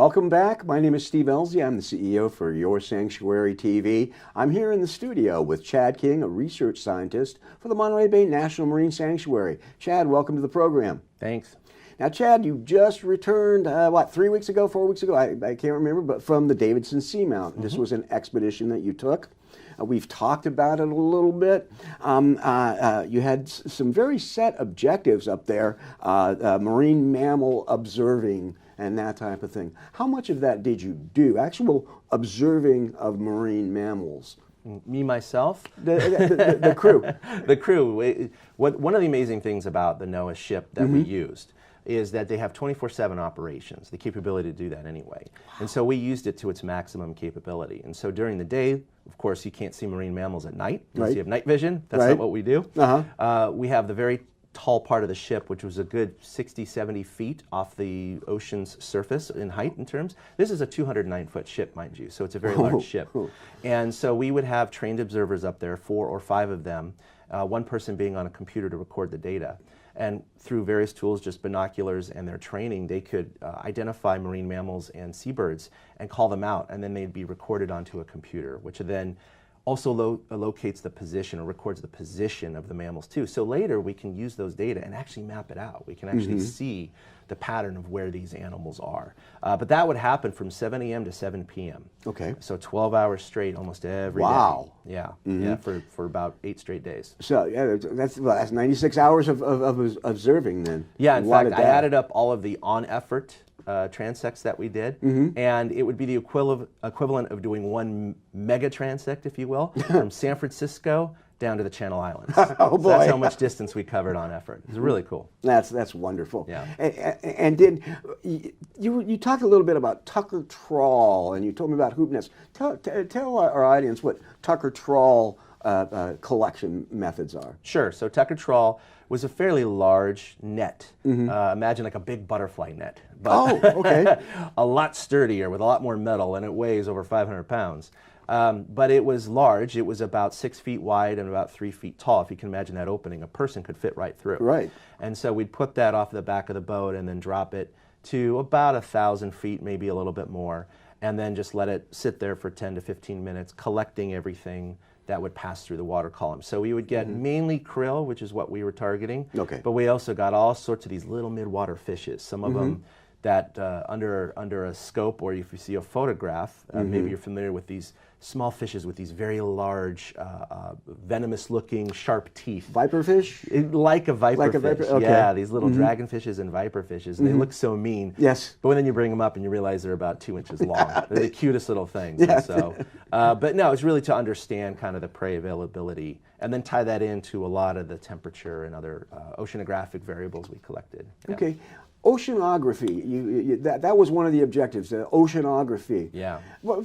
Welcome back. My name is Steve Ellzey. I'm the CEO for Your Sanctuary TV. I'm here in the studio with Chad King, a research scientist for the Monterey Bay National Marine Sanctuary. Chad, welcome to the program. Thanks. Now, Chad, you just returned, 3 weeks ago, 4 weeks ago, I can't remember, but from the Davidson Seamount. This was an expedition that you took. We've talked about it a little bit. You had some very set objectives up there, marine mammal observing and that type of thing. How much of that did you do, actual observing of marine mammals? Me, myself? The crew. The crew. One of the amazing things about the NOAA ship that we used is that they have 24/7 operations, the capability to do that anyway. And so we used it to its maximum capability. And so during the day, of course, you can't see marine mammals at night unless you have night vision. That's not what we do. We have the very tall part of the ship, which was a good 60, 70 feet off the ocean's surface in height in terms. This is a 209-foot ship, mind you, so it's a very large ship. And so we would have trained observers up there, 4 or 5 of them, one person being on a computer to record the data. And through various tools, just binoculars and their training, they could identify marine mammals and seabirds and call them out, and then they'd be recorded onto a computer, which then also locates the position or records the position of the mammals too. So later we can use those data and actually map it out. We can actually see the pattern of where these animals are. But that would happen from 7 a.m. to 7 p.m. Okay. So 12 hours straight almost every day. Wow. Yeah, yeah, for about 8 straight days. So yeah, that's 96 hours of observing then. Yeah, in fact, I added up all of the on-effort transects that we did, and it would be the equivalent of doing 1 mega transect, if you will, from San Francisco down to the Channel Islands. Oh boy! So that's how much distance we covered on effort. It's really cool. That's wonderful. Yeah. And did you talked a little bit about Tucker Trawl, and you told me about hoop nets. Tell our audience what Tucker Trawl collection methods are. Sure. So Tucker Trawl was a fairly large net. Imagine like a big butterfly net. But a lot sturdier with a lot more metal, and it weighs over 500 pounds. But it was large. It was about 6 feet wide and about 3 feet tall. If you can imagine that opening, a person could fit right through. Right. And so we'd put that off the back of the boat and then drop it to about 1,000 feet, maybe a little bit more, and then just let it sit there for 10 to 15 minutes, collecting everything that would pass through the water column. So we would get mainly krill, which is what we were targeting, but we also got all sorts of these little midwater fishes, some of them that under a scope, or if you see a photograph, maybe you're familiar with these small fishes with these very large, venomous-looking, sharp teeth. Viperfish? Like a viperfish. Like a viper? Okay. Yeah, these little dragonfishes and viperfishes, and they look so mean. Yes. But then you bring them up and you realize they're about 2 inches long. They're the cutest little things. Yeah. And so, but no, it's really to understand kind of the prey availability, and then tie that into a lot of the temperature and other oceanographic variables we collected. Yeah. Okay. Oceanography, that was one of the objectives, oceanography. Yeah. Well,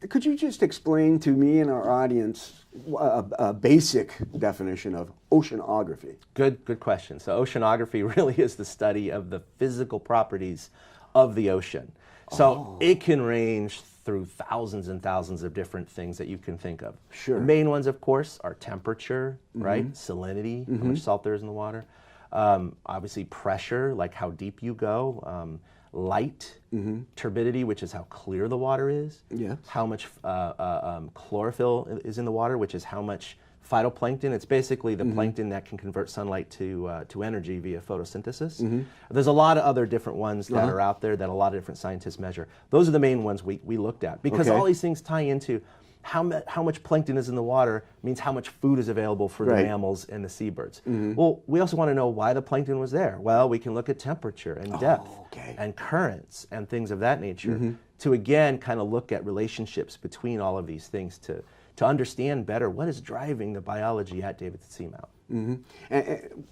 could you just explain to me and our audience a basic definition of oceanography? Good question. So oceanography really is the study of the physical properties of the ocean. So it can range through thousands and thousands of different things that you can think of. Sure. The main ones, of course, are temperature, right? Salinity, how much salt there is in the water. Obviously pressure, like how deep you go. Light, turbidity, which is how clear the water is. Yes. How much chlorophyll is in the water, which is how much phytoplankton. It's basically the plankton that can convert sunlight to energy via photosynthesis. There's a lot of other different ones that are out there that a lot of different scientists measure. Those are the main ones we looked at, because all these things tie into how much plankton is in the water means how much food is available for the mammals and the seabirds. Well, we also want to know why the plankton was there. Well, we can look at temperature and depth and currents and things of that nature to, again, kind of look at relationships between all of these things to understand better what is driving the biology at Davidson Seamount.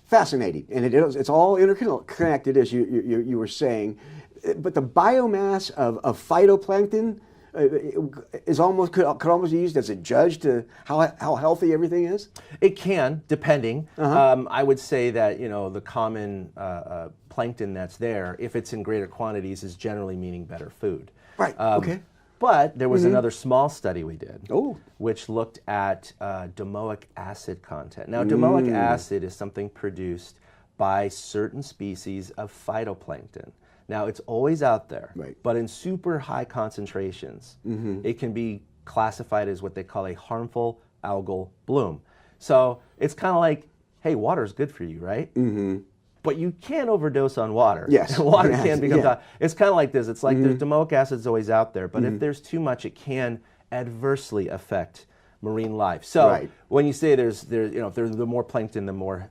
Fascinating, and it's all interconnected, as you were saying. But the biomass of phytoplankton is could almost be used as a judge to how healthy everything is? It can, depending. I would say that the common plankton that's there, if it's in greater quantities, is generally meaning better food. Right. Okay. But there was another small study we did, which looked at domoic acid content. Now, domoic acid is something produced by certain species of phytoplankton. Now, it's always out there, Right. but in super high concentrations, it can be classified as what they call a harmful algal bloom. So it's kind of like, hey, water is good for you, right? But you can't overdose on water. Yes. Water Yes. can become Yeah. It's kind of like this. It's like there's domoic acid is always out there, but if there's too much, it can adversely affect marine life. So Right. when you say if there's the more plankton, the more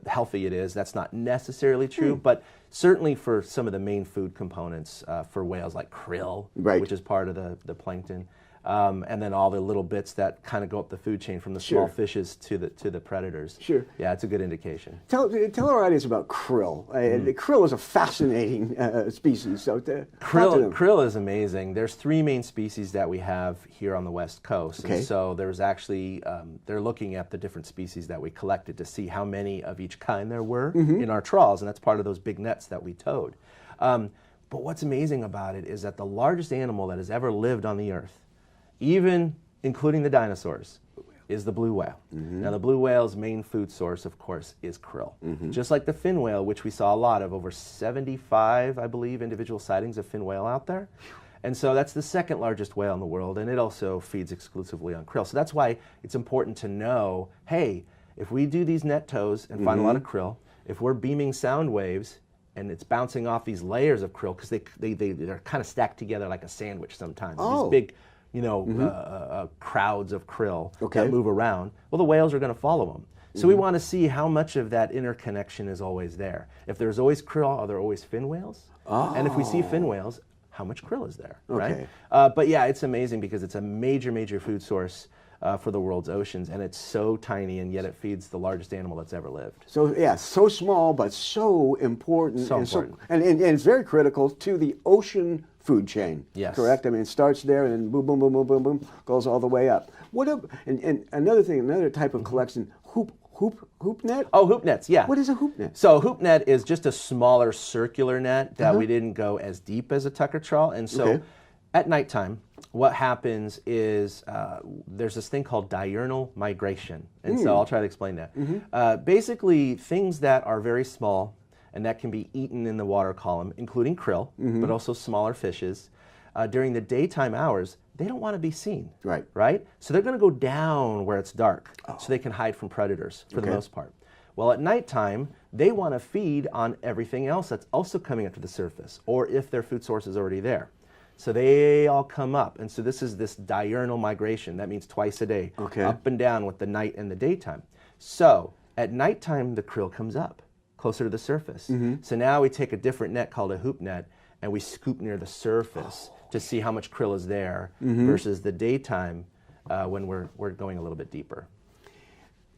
healthy it is, that's not necessarily true, but certainly for some of the main food components for whales like krill, Right. which is part of the plankton, and then all the little bits that kind of go up the food chain from the small Sure. fishes to the predators. Sure. Yeah, it's a good indication. Tell our audience about krill. Krill is a fascinating species. So talk to them. Krill is amazing. There's 3 main species that we have here on the West Coast. Okay. And so there's actually, they're looking at the different species that we collected to see how many of each kind there were in our trawls, and that's part of those big nets that we towed. But what's amazing about it is that the largest animal that has ever lived on the earth, even including the dinosaurs, is the blue whale. Now, the blue whale's main food source, of course, is krill. Just like the fin whale, which we saw a lot of, over 75, I believe, individual sightings of fin whale out there. And so that's the second largest whale in the world, and it also feeds exclusively on krill. So that's why it's important to know, hey, if we do these net tows and find a lot of krill, if we're beaming sound waves, and it's bouncing off these layers of krill, because they're kind of stacked together like a sandwich sometimes. Oh. These big, crowds of krill Okay. that move around. Well, the whales are going to follow them. So we want to see how much of that interconnection is always there. If there's always krill, are there always fin whales? And if we see fin whales, how much krill is there, Okay. right? But yeah, it's amazing because it's a major, major food source for the world's oceans, and it's so tiny, and yet it feeds the largest animal that's ever lived. So yeah, so small but so important. So and important. And it's very critical to the ocean food chain. Yes. Correct. I mean, it starts there and then boom, boom, boom, boom, boom, boom, goes all the way up. And another thing, another type of collection, hoop net. Oh, hoop nets, yeah. What is a hoop net? So hoop net is just a smaller circular net that we didn't go as deep as a tucker trawl. And so Okay. at nighttime, what happens is there's this thing called diurnal migration. And so I'll try to explain that. Basically, things that are very small and that can be eaten in the water column, including krill, but also smaller fishes, during the daytime hours, they don't want to be seen. Right. Right? So they're going to go down where it's dark so they can hide from predators for the Okay. most part. Well, at nighttime, they want to feed on everything else that's also coming up to the surface, or if their food source is already there. So they all come up. And so this is this diurnal migration. That means twice a day, Okay. up and down with the night and the daytime. So at nighttime, the krill comes up closer to the surface. So now we take a different net called a hoop net, and we scoop near the surface to see how much krill is there versus the daytime when we're going a little bit deeper.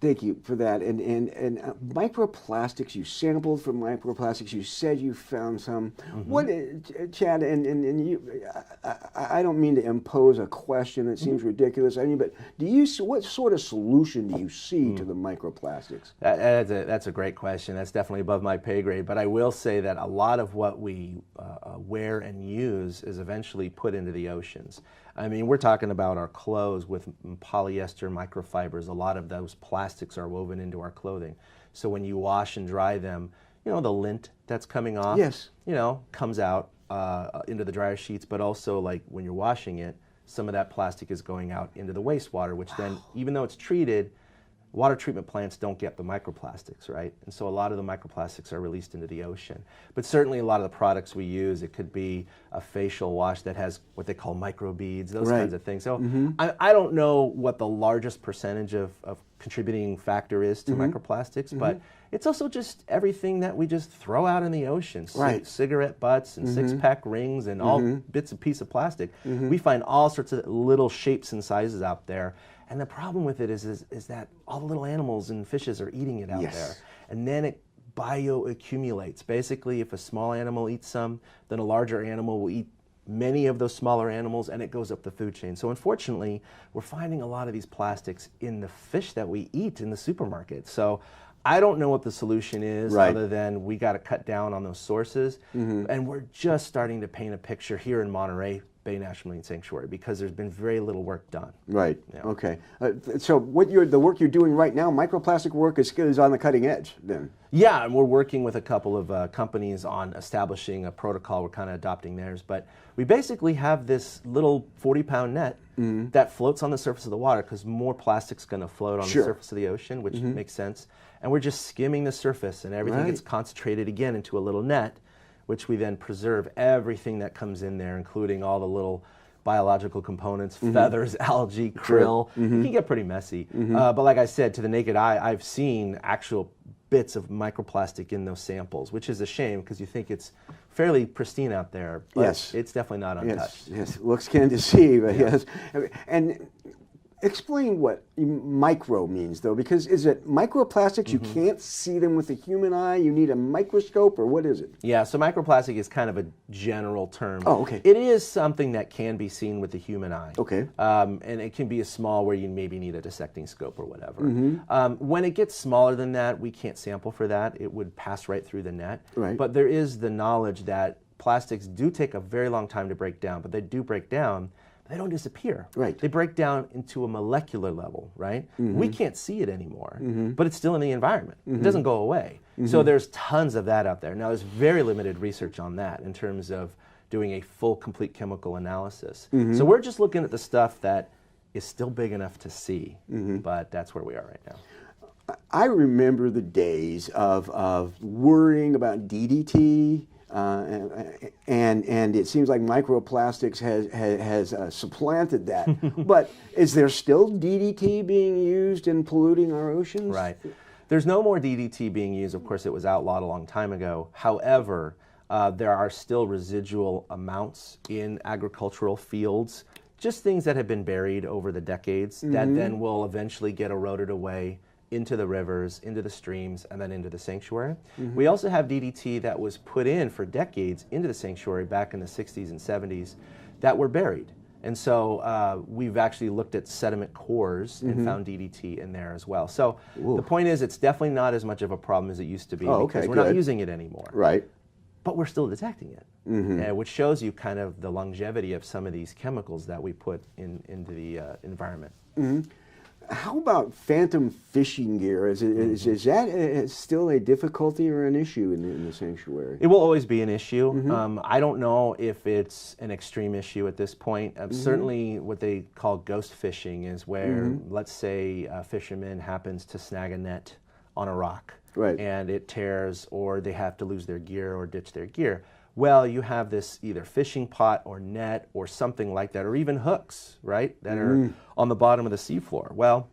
Thank you for that. And microplastics, you sampled from microplastics. You said you found some. What, Chad, and you, I don't mean to impose a question that seems ridiculous. I mean, but what sort of solution do you see to the microplastics? That's a great question. That's definitely above my pay grade. But I will say that a lot of what we wear and use is eventually put into the oceans. I mean, we're talking about our clothes with polyester microfibers. A lot of those plastics are woven into our clothing. So when you wash and dry them, the lint that's coming off, Yes. Comes out into the dryer sheets, but also like when you're washing it, some of that plastic is going out into the wastewater, which then, even though it's treated, water treatment plants don't get the microplastics, right? And so a lot of the microplastics are released into the ocean. But certainly a lot of the products we use, it could be a facial wash that has what they call microbeads, those Right. kinds of things. So I don't know what the largest percentage of contributing factor is to microplastics, but it's also just everything that we just throw out in the ocean. Right. Cigarette butts and six-pack rings and all bits and pieces of plastic. We find all sorts of little shapes and sizes out there. And the problem with it is that all the little animals and fishes are eating it out Yes. there. And then it bioaccumulates. Basically, if a small animal eats some, then a larger animal will eat many of those smaller animals, and it goes up the food chain. So unfortunately, we're finding a lot of these plastics in the fish that we eat in the supermarket. So I don't know what the solution is, Right. other than we got to cut down on those sources. And we're just starting to paint a picture here in Monterey Bay National Marine Sanctuary because there's been very little work done. Right. Yeah. Okay. So the work you're doing right now, microplastic work, is on the cutting edge then? Yeah, and we're working with a couple of companies on establishing a protocol. We're kind of adopting theirs, but we basically have this little 40-pound net that floats on the surface of the water because more plastic's going to float on the surface of the ocean, which makes sense. And we're just skimming the surface, and everything gets concentrated again into a little net, which we then preserve everything that comes in there, including all the little biological components, feathers, algae, krill. It can get pretty messy. But like I said, to the naked eye, I've seen actual bits of microplastic in those samples, which is a shame because you think it's fairly pristine out there, but it's definitely not untouched. Yes, looks can deceive. Yes. And explain what micro means, though, because is it microplastics? You can't see them with the human eye? You need a microscope, or what is it? Yeah, so microplastic is kind of a general term. Oh, okay. It is something that can be seen with the human eye. Okay. And it can be as small where you maybe need a dissecting scope or whatever. When it gets smaller than that, we can't sample for that. It would pass right through the net. Right. But there is the knowledge that plastics do take a very long time to break down, but they do break down. They don't disappear. Right. They break down into a molecular level, right? We can't see it anymore, but it's still in the environment. It doesn't go away. So there's tons of that out there. Now, there's very limited research on that in terms of doing a full, complete chemical analysis. So we're just looking at the stuff that is still big enough to see, but that's where we are right now. I remember the days of worrying about DDT, and it seems like microplastics has supplanted that. But is there still DDT being used in polluting our oceans? Right. There's no more DDT being used. Of course, it was outlawed a long time ago. However, there are still residual amounts in agricultural fields, just things that have been buried over the decades that then will eventually get eroded away into the rivers, into the streams, and then into the sanctuary. We also have DDT that was put in for decades into the sanctuary back in the 60s and 70s that were buried. And so we've actually looked at sediment cores and found DDT in there as well. So the point is, it's definitely not as much of a problem as it used to be because we're not using it anymore. Right. But we're still detecting it, which shows you kind of the longevity of some of these chemicals that we put into the environment. How about phantom fishing gear? Is that still a difficulty or an issue in the sanctuary? It will always be an issue. I don't know if it's an extreme issue at this point. Certainly what they call ghost fishing is where, let's say, a fisherman happens to snag a net on a rock. Right. And it tears, or they have to lose their gear or ditch their gear. Well, you have this either fishing pot or net or something like that, or even hooks, right, that are on the bottom of the seafloor. Well,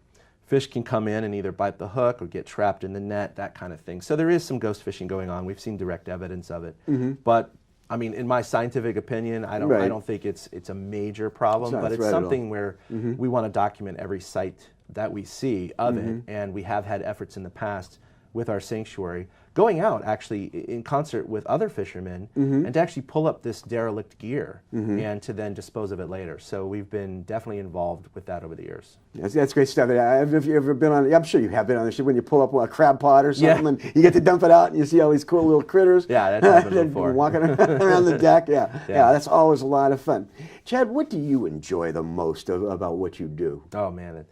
fish can come in and either bite the hook or get trapped in the net, that kind of thing. So there is some ghost fishing going on. We've seen direct evidence of it. But I mean, in my scientific opinion, I don't think it's a major problem, but it's something where we want to document every site that we see of it, and we have had efforts in the past with our sanctuary, going out actually in concert with other fishermen and to actually pull up this derelict gear and to then dispose of it later. So we've been definitely involved with that over the years. That's great stuff. Have you ever been on, I'm sure you have been on the ship when you pull up a crab pot or something and you get to dump it out and you see all these cool little critters. Yeah, that's happened before. Walking around the deck. Yeah, that's always a lot of fun. Chad, what do you enjoy the most about what you do? Oh, man.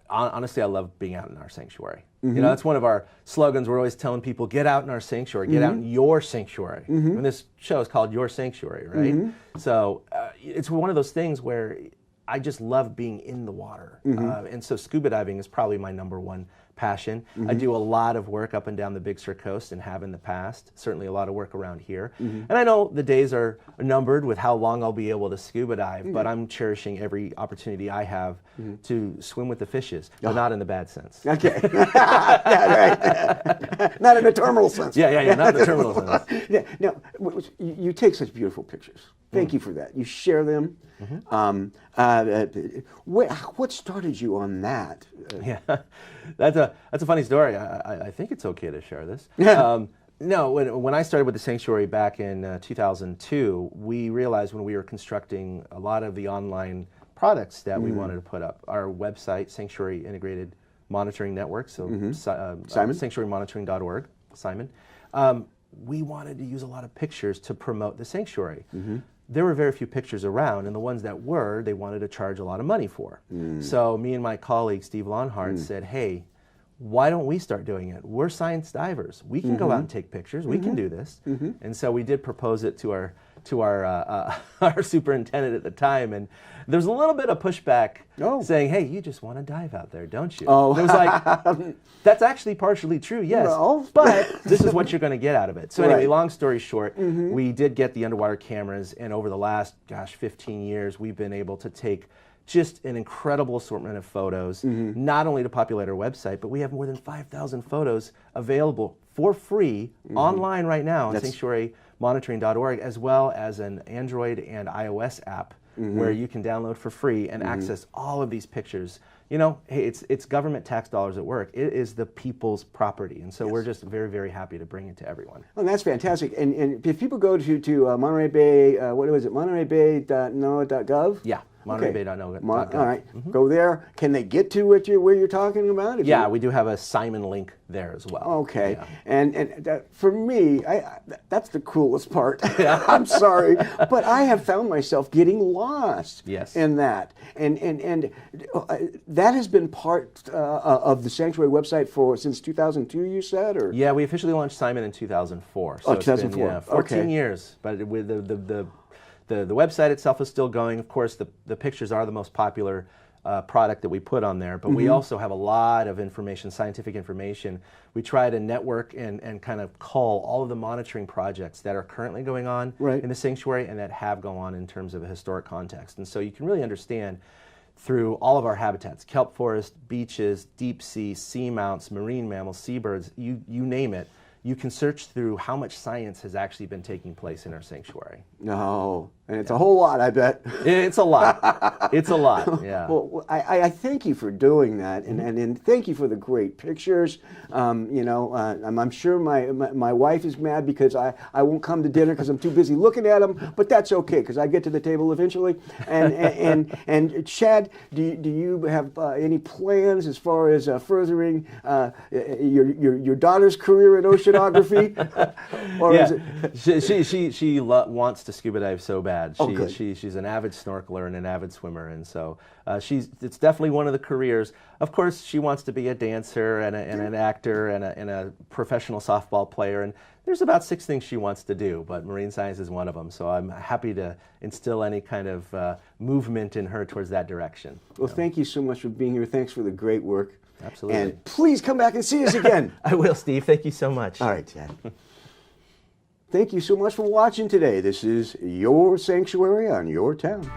Honestly, I love being out in our sanctuary. You know, that's one of our slogans. We're always telling people, get out in our sanctuary, get out in your sanctuary. And this show is called Your Sanctuary, right? So it's one of those things where I just love being in the water. And so scuba diving is probably my #1 passion. I do a lot of work up and down the Big Sur coast and have in the past, certainly a lot of work around here. And I know the days are numbered with how long I'll be able to scuba dive, but I'm cherishing every opportunity I have to swim with the fishes, but not in the bad sense. Okay. Right. Not in the terminal sense. Yeah, not in the terminal sense. Now, you take such beautiful pictures. Thank you for that. You share them. What started you on that? Yeah, that's a funny story. I think it's okay to share this. No, when I started with the sanctuary back in 2002, we realized when we were constructing a lot of the online products that we wanted to put up, our website, Sanctuary Integrated Monitoring Network, so sanctuarymonitoring.org, Simon, we wanted to use a lot of pictures to promote the sanctuary. there were very few pictures around, and the ones that were, they wanted to charge a lot of money for. So me and my colleague, Steve Lonhart, said, hey, why don't we start doing it? We're science divers. We can go out and take pictures. We can do this. And so we did propose it to our superintendent at the time, and there was a little bit of pushback saying, hey, you just want to dive out there, don't you? And it was like, that's actually partially true, yes, but this is what you're going to get out of it. So anyway, long story short, we did get the underwater cameras, and over the last, 15 years, we've been able to take just an incredible assortment of photos, not only to populate our website, but we have more than 5,000 photos available for free online right now on sanctuarymonitoring.org, as well as an Android and iOS app where you can download for free and access all of these pictures. You know, hey, it's government tax dollars at work. It is the people's property, and so we're just very, very happy to bring it to everyone. Well, that's fantastic. And if people go to Monterey Bay, what was it, montereybay.noaa.gov? Yeah. MontereyBay.noaa.gov. All right, go there. Can they get to where you're talking about? Yeah, we do have a Simon link there as well. Okay, yeah. and that, for me, that's the coolest part. I'm sorry, but I have found myself getting lost in that, and that has been part of the Sanctuary website since 2002. You said, or yeah, we officially launched Simon in 2004. So 2004. It's been 14 years, but with the website itself is still going. Of course, the pictures are the most popular product that we put on there, but we also have a lot of information, scientific information. We try to network and kind of cull all of the monitoring projects that are currently going on in the sanctuary and that have gone on in terms of a historic context. And so you can really understand through all of our habitats, kelp forest, beaches, deep sea, seamounts, marine mammals, seabirds, you name it. You can search through how much science has actually been taking place in our sanctuary. No, and it's a whole lot, I bet. It's a lot. It's a lot, yeah. Well, I thank you for doing that, and thank you for the great pictures. You know, I'm sure my wife is mad because I won't come to dinner because I'm too busy looking at them, but that's okay because I get to the table eventually. And Chad, do you have any plans as far as furthering your daughter's career in oceanography? Or is it... She wants to scuba dive so bad. Good. She's an avid snorkeler and an avid swimmer, and so it's definitely one of the careers. Of course, she wants to be a dancer and an actor and a professional softball player, and there's about 6 things she wants to do, but marine science is one of them. So I'm happy to instill any kind of movement in her towards that direction. Well, thank you so much for being here. Thanks for the great work. Absolutely. And please come back and see us again. I will, Steve. Thank you so much. All right, Chad. Thank you so much for watching today. This is Your Sanctuary on Your Town.